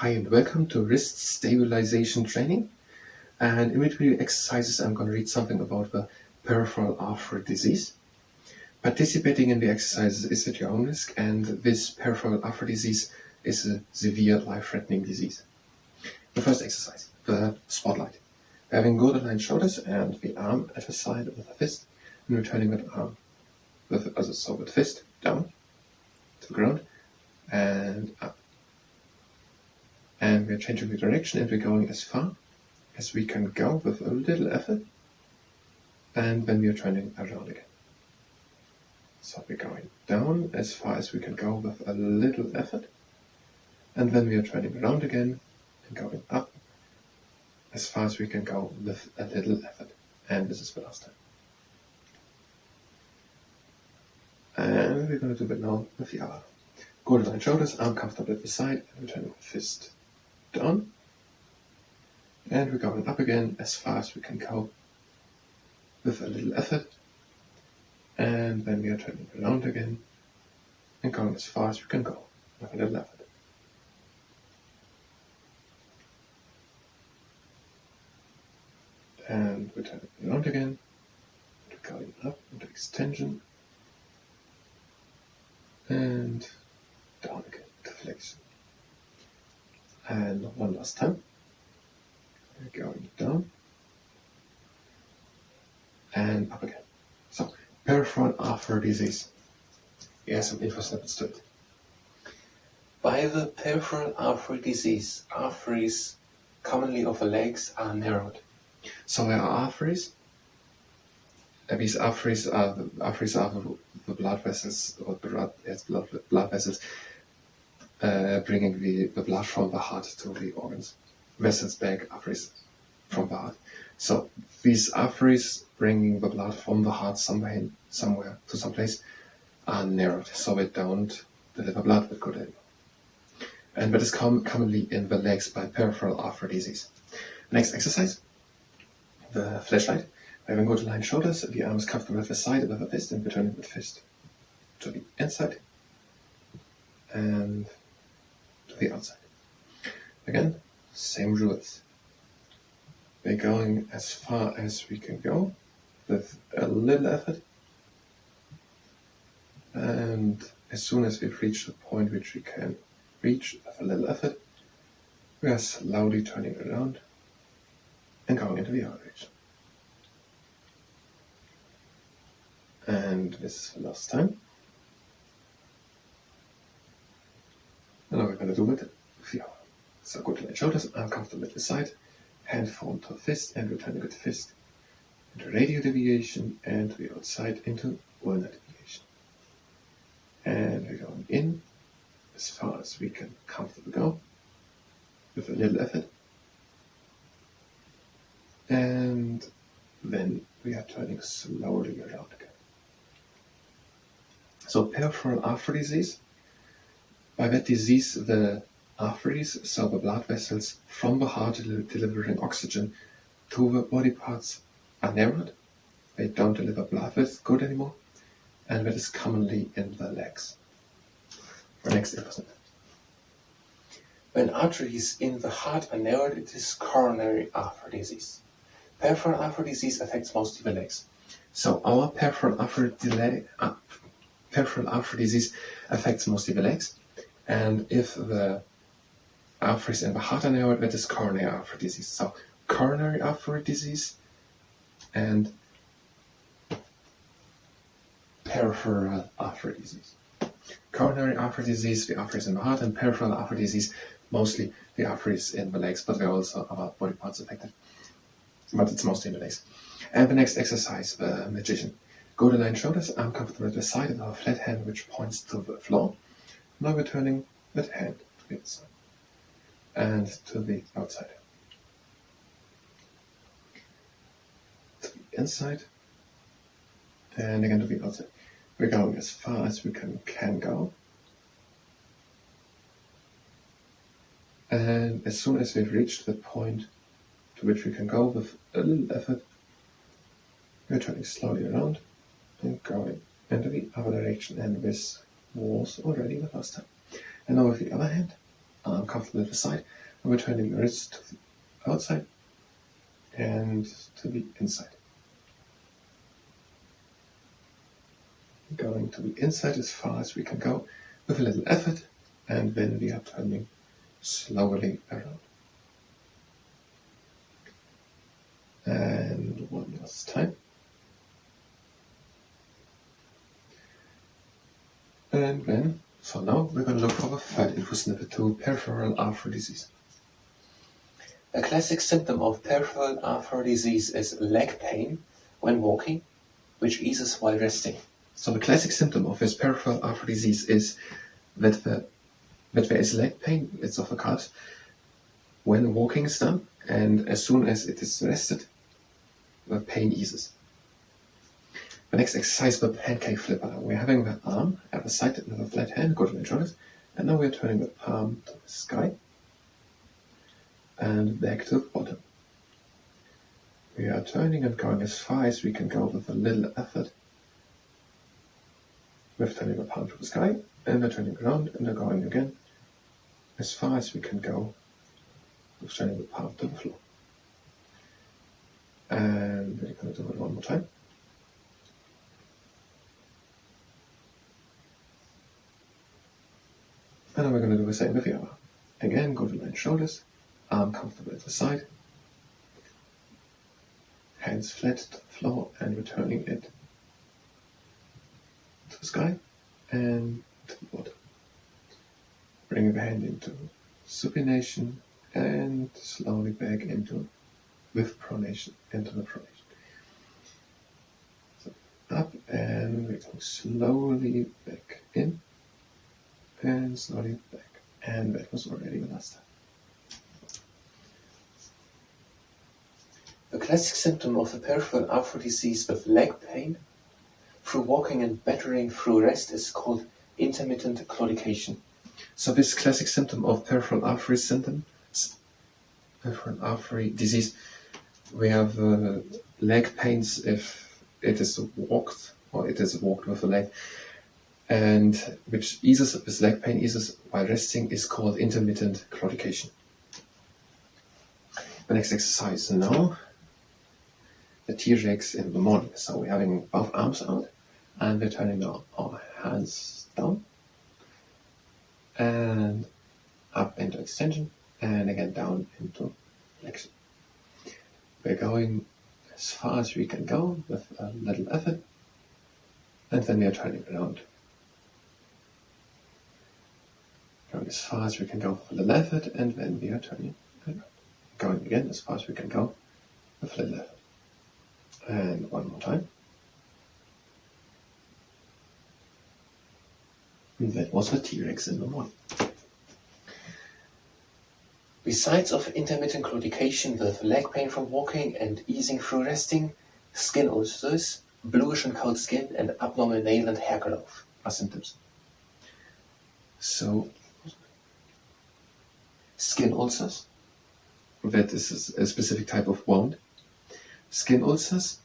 Hi and welcome to wrist stabilization training, and in between exercises I'm going to read something about the peripheral artery disease. Participating in the exercises is at your own risk, and this peripheral artery disease is a severe life-threatening disease. The first exercise, the spotlight. Having good aligned shoulders and the arm at the side with a fist, and returning that arm with the fist down to the ground and up. And we're changing the direction and we're going as far as we can go with a little effort, and then we are turning around again. So we're going down as far as we can go with a little effort, and then we are turning around again and going up as far as we can go with a little effort. And this is the last time. And we're going to do it now with the other. Go to the shoulders, arm comfortable at the side, and returning the fist down. And we're going up again as far as we can go with a little effort. And then we are turning around again and going as far as we can go with a little effort. And we're turning around again, and we're going up into extension and down again to flexion. And one last time. We're going down and up again. So, peripheral artery disease. Here's some info snippets to it. By the peripheral artery disease, arteries commonly of the legs are narrowed. So there are arteries. These arteries are the blood vessels, or blood vessels bringing the blood from the heart to the organs. Vessels back, arteries from the heart. So these arteries bringing the blood from the heart somewhere to some place are narrowed, so they don't deliver blood with good aim. And that is commonly in the legs by peripheral artery disease. Next exercise, the flashlight. Having good aligned shoulders, the arms comfortable at the side with the fist, and returning the fist to the inside and to the outside. Again, same rules. We're going as far as we can go with a little effort, and as soon as we've reached the point which we can reach with a little effort, we are slowly turning around and going into the other direction. And this is the last time. And now we're going to do it with the arm. So good aligned shoulders, arm comfortable at the side, hand forward to fist, and returning with fist into radial deviation and to the outside into ulnar deviation. And we're going in as far as we can comfortably go with a little effort. And then we are turning slowly around again. So peripheral artery disease. By that disease, the arteries, so the blood vessels from the heart delivering oxygen to the body parts, are narrowed. They don't deliver blood with good anymore, and that is commonly in the legs. For next episode. When arteries in the heart are narrowed, it is coronary artery disease. Peripheral artery disease affects mostly the legs. So our peripheral artery disease affects mostly the legs, and if the arteries in the heart are narrowed, that is coronary artery disease. So coronary artery disease and peripheral artery disease. Coronary artery disease, the arteries in the heart, and peripheral artery disease, mostly the arteries in the legs, but there are also other body parts affected. But it's mostly in the legs. And the next exercise, the magician. Go to aligned shoulders, arm comfortable at the side, and our flat hand which points to the floor. Now we're turning that hand to the inside and to the outside. To the inside and again to the outside. We're going as far as we can go. And as soon as we've reached the point to which we can go with a little effort, we're turning slowly around and going into the other direction, and this was already the first time. And now with the other hand, arm comfortably to the side, and we're turning the wrist to the outside and to the inside. Going to the inside as far as we can go with a little effort, and then we are turning slowly around. And one last time. And then, for now, we're going to look for the third info snippet to peripheral artery disease. A classic symptom of peripheral artery disease is leg pain when walking, which eases while resting. So the classic symptom of this peripheral artery disease is that there is leg pain, it's of the calves, when walking is done, and as soon as it is rested, the pain eases. The next exercise, the pancake flipper. We're having the arm at the side with a flat hand, go to the shoulders, and now we're turning the palm to the sky and back to the bottom. We are turning and going as far as we can go with a little effort. We're turning the palm to the sky, and we're turning around, and we're going again as far as we can go with turning the palm to the floor. And we're going to do it one more time. And then we're going to do the same with the other. Again, go to line shoulders, arm comfortable at the side, hands flat to the floor, and returning it to the sky and to the bottom. Bring the hand into supination and slowly back into with pronation, into the pronation. So up, and we go slowly back in and slowly back. And that was already the last time. The classic symptom of the peripheral artery disease with leg pain through walking and battering through rest is called intermittent claudication. So this classic symptom of peripheral artery disease, we have leg pains if it is walked or it is walked with a leg, and which eases, this leg pain eases while resting, is called intermittent claudication. The next exercise now, the T-Rex in the morning. So we're having both arms out, and we're turning our hands down and up into extension, and again down into flexion. We're going as far as we can go with a little effort, and then we are turning around. Going as far as we can go with a little effort, and then we are turning around. Going again as far as we can go with a little effort. And one more time. And that was the T-Rex in the morning. Besides of intermittent claudication with leg pain from walking and easing through resting, skin ulcers, bluish and cold skin, and abnormal nail and hair growth are symptoms. So, skin ulcers, that is a specific type of wound. Skin ulcers,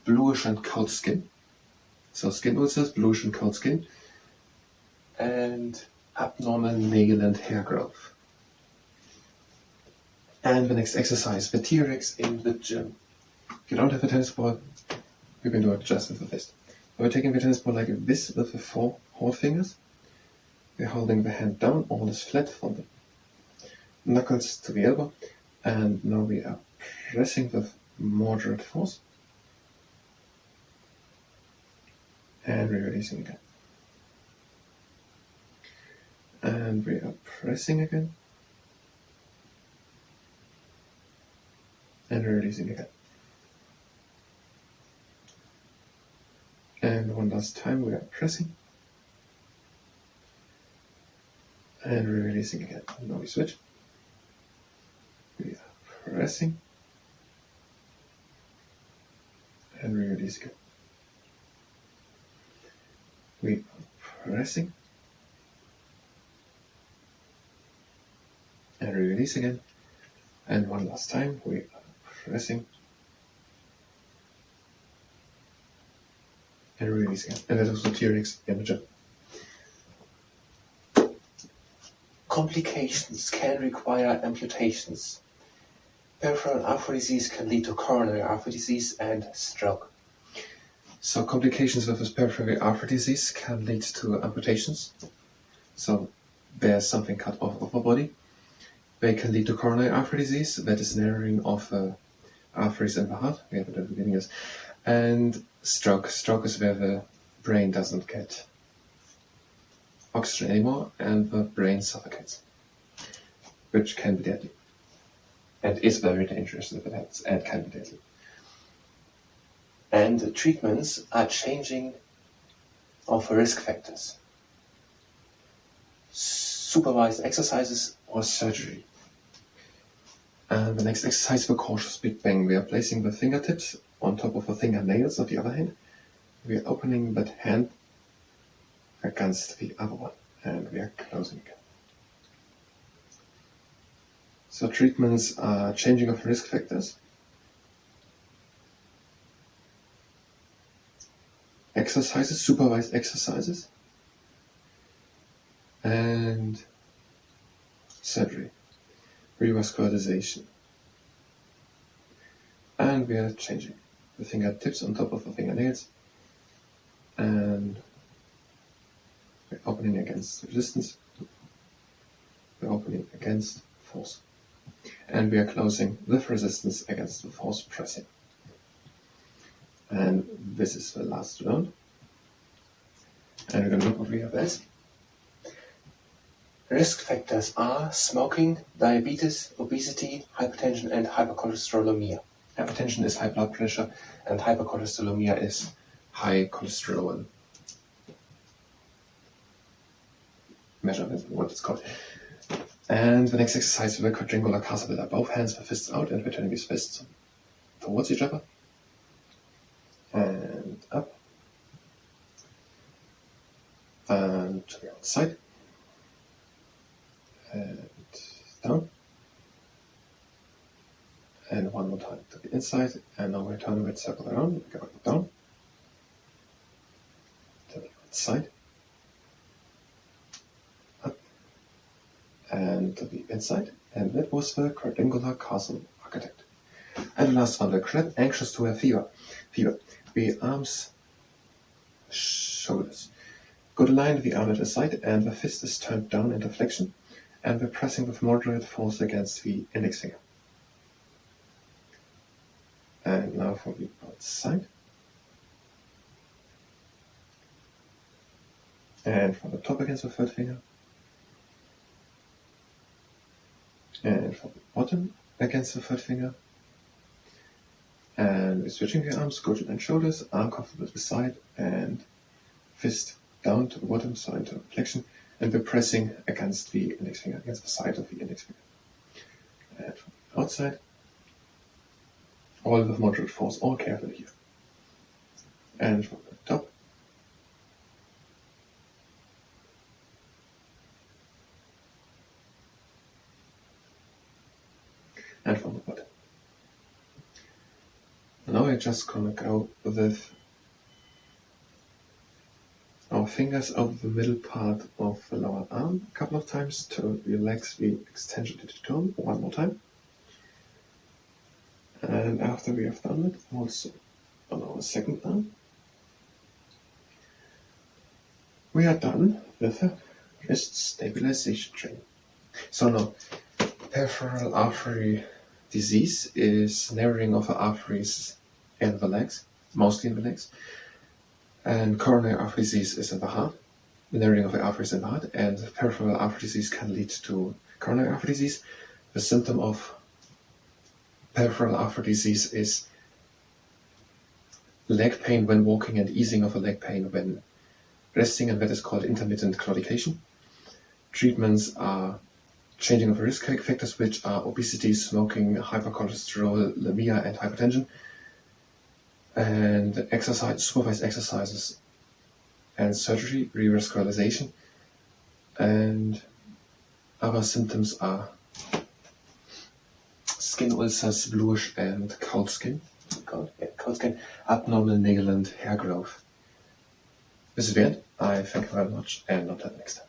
bluish and cold skin. So skin ulcers, bluish and cold skin, and abnormal nail and hair growth. And the next exercise, the T-Rex in the gym. If you don't have a tennis ball, you can do it just with the fist. We're taking the tennis ball like this with the 4 whole fingers. We're holding the hand down, all is flat from the knuckles to the elbow, and now we are pressing with moderate force and releasing again. And we are pressing again and releasing again. And one last time we are pressing and releasing again. Now we switch. We are pressing and release again. We are pressing and release again. And one last time we are pressing and release again. And that was the T-Rex in the gym. complications can require amputations. Peripheral artery disease can lead to coronary artery disease and stroke. So complications with peripheral artery disease can lead to amputations. So there's something cut off of the body. They can lead to coronary artery disease, that is narrowing of arteries in the heart. We have it at the beginning, yes. And stroke. Stroke is where the brain doesn't get oxygen anymore and the brain suffocates, which can be deadly. And is very dangerous if it happens, and can be deadly. And the treatments are changing of the risk factors. Supervised exercises or surgery. And the next exercise, the cautious big bang. We are placing the fingertips on top of the fingernails of the other hand. We are opening that hand against the other one, and we are closing again. So treatments are changing of risk factors, exercises, supervised exercises, and surgery, revascularization. And we are changing the fingertips on top of the fingernails, and we're opening against resistance, we're opening against force, and we are closing with resistance against the force pressing. And this is the last round. And we're going to look what we have as. Risk factors are smoking, diabetes, obesity, hypertension, and hypercholesterolemia. Hypertension is high blood pressure, and hypercholesterolemia is high cholesterol measurement, what it's called. And the next exercise, the quadrangular castle. Both hands with fists out, and we're turning these fists towards each other. And up. And to the outside. And down. And one more time to the inside. And now we're turning it circle around. Go down. To the outside. Up. And to the inside. And that was the quadrangular castle architect. And the last one, the crab, anxious to have fever. The arms, shoulders. Good line, the arm at the side, and the fist is turned down into flexion, and we're pressing with moderate force against the index finger. And now for the outside. And from the top against the third finger. And from the bottom against the third finger. And we're switching the arms, go to the shoulders, arm comfortable at the side, and fist down to the bottom, so into flexion, and we're pressing against the index finger, against the side of the index finger. And from the outside, all with moderate force, all carefully here. And from the top, and from the bottom. Now we're just gonna go with our fingers over the middle part of the lower arm a couple of times to relax the extension to the term. One more time. And after we have done it, also on our second arm, we are done with the wrist stabilization training. So now, peripheral artery disease is narrowing of the arteries in the legs, mostly in the legs. And coronary artery disease is in the heart, the narrowing of the arteries in the heart, and peripheral artery disease can lead to coronary artery disease. The symptom of peripheral artery disease is leg pain when walking and easing of the leg pain when resting, and that is called intermittent claudication. Treatments are changing of the risk factors, which are obesity, smoking, hypercholesterolemia, and hypertension. And exercise, supervised exercises, and surgery, revascularization, and other symptoms are skin ulcers, bluish and cold skin, cold skin, abnormal nail and hair growth. This is the end. I thank you very much, and until next time.